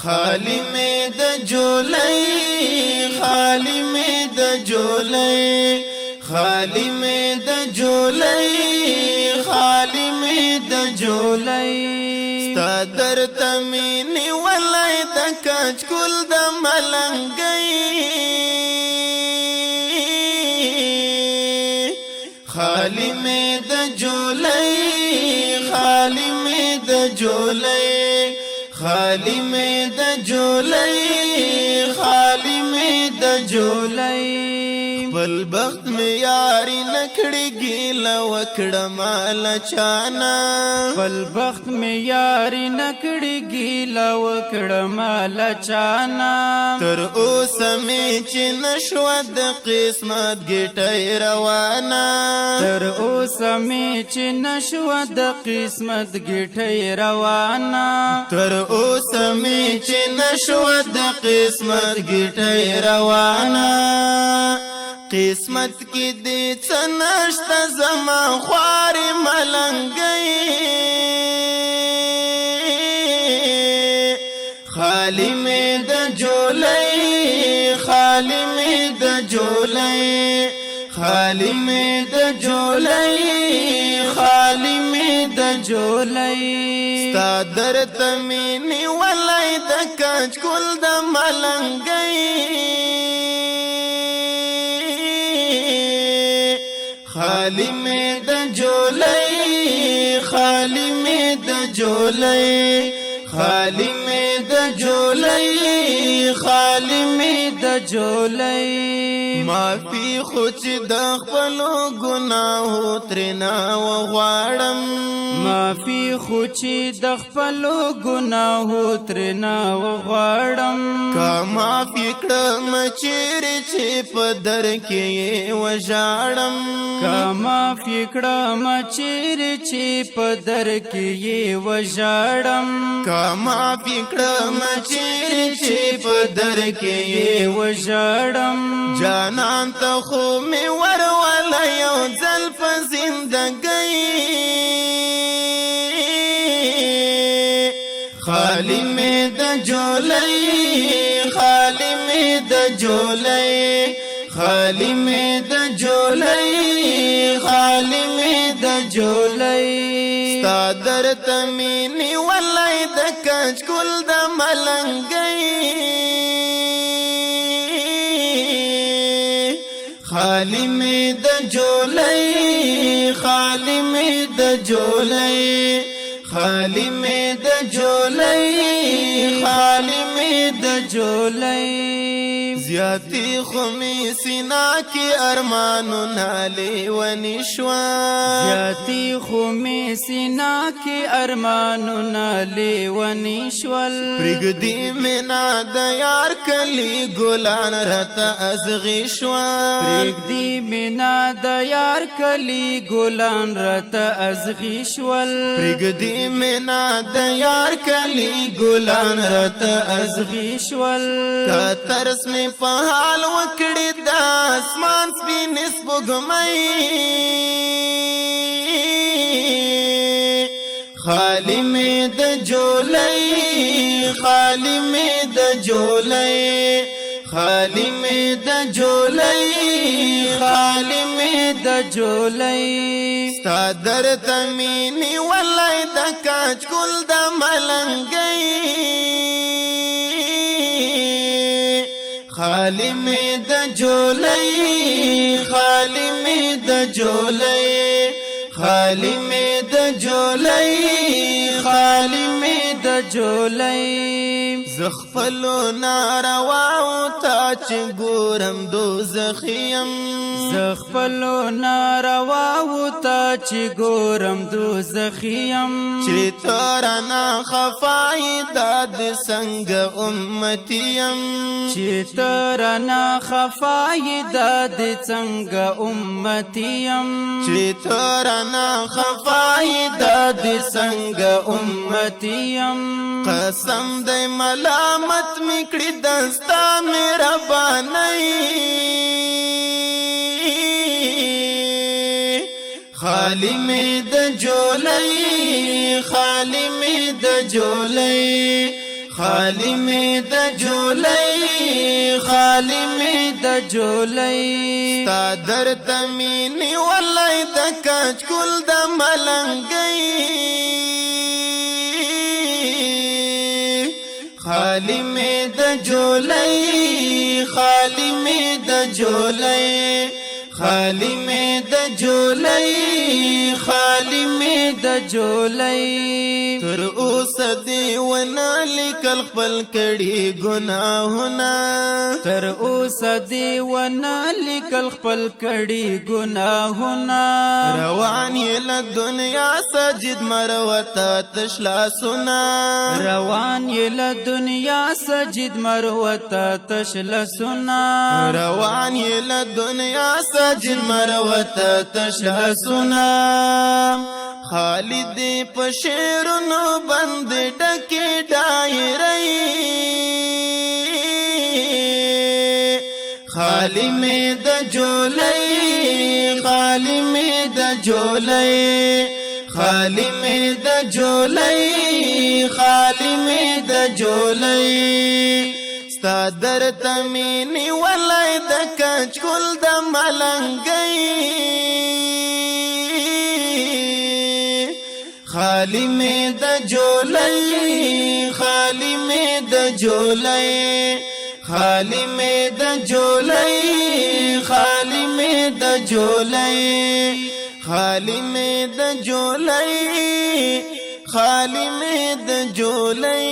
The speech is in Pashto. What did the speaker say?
خالی می د جولای خالی می د جولای خالی می د جولای خالی می د جولای ستا در تمینی ولای د کچ کول د ملنګي خالی می د جولای خالی می د جولای خالی می د جولای خالی می د جولای خپل بخت می یاری نکړی ګیله وکړه مال چانا خپل بخت می یاری نکړی ګیله وکړه مال چانا تر اوسه می چې نشو د قسمت ګټی روانه تر اوسه می چې نشو د قسمت ګټی روانه تر اوسه می چې نشو د قسمت ګټی روانه قسمت کی دی څنشت زما خوار ملنګي خالی می د جولای خالی می د جولای خالی می د جولای خالی می د جولای ستا در تمینی ولای د کچ کول د ملنګي خالی می د جولای خالی می د جولای خالی می د جولای خالی می د جولای معافی خو چې د خپلو ګناهو ترنا وغواړم معافی خو چې د خپلو ګناهو ترنا وغواړم کا معافی کړم چیرې چې په در کې وژاړم کا معافی کړم چیرې چې په در کې وژاړم کا معافی کړم چیرې چې په در کې وژاړم جانان ته خو می ورول یو ځل په زندګۍ خالی می د جولای خالی می د جولای خالی می د جولای خالی می د جولای ستا در تمینی ولای د کچ کول د ملنګي خالی می د جولای خالی می د جولای خالی می د جولای خالی می د جولای زیاتی خمی سینا کی ارمانو نالی ونی شوا زیاتی خمی سینا کی ارمانو نالی ونی شول پرګدی مینا د یار کلی ګلان رتا ازغی شوا پرګدی مینا د یار کلی ګلان رتا ازغی شول پرګدی مینا د یار کلی ګلان رتا ازغی شول کا ترس می په حال وکړی د اسمان سپین سپوږمۍ خالی می د جولای خالی می د جولای خالی می د جولای خالی می د جولای ستا در تمینی ولای د کچ کول د ملنګي خالی می د جولای خالی می د جولای خالی می د جولای خالی می د جولای زخپلو نارواو تا چې ګورم دوزخیم زخپلو نارواو تا چې ګورم دوزخیم چې ترنا خفای داد څنګه امتیم چې ترنا خفای داد څنګه امتیم چې ترنا خفای داد څنګه امتیم قسم دې ملامت میکړی دستا مهرباني خالی می د جولای خالی می د جولای خالی می د جولای خالی می د جولای ستا در تمینی ولای د کچ کول د ملنګي خالی می د جولای خالی می د جولای خالی می د جولای خالی می د جولای تر اوسه دی ونه لیکل خپل کړي ګناهونه تر اوسه دی ونه لیکل خپل کړي ګناهونه روان یې له دنیا سجد مروته تشلا سنا روان یې له دنیا سجد مروته تشلا سنا روان یې له دنیا سجد مروته تشلا سنا خالد په شعرونو باندې ډکه ډایرې خالی می د جولای خالی می د جولای خالی می د جولای خالی می د جولای ستا در تمینی ولای د کچ کول د ملنګي خالی می د جولای خالی می د جولای خالی می د جولای خالی می د جولای خالی می د جولای خالی می د جولای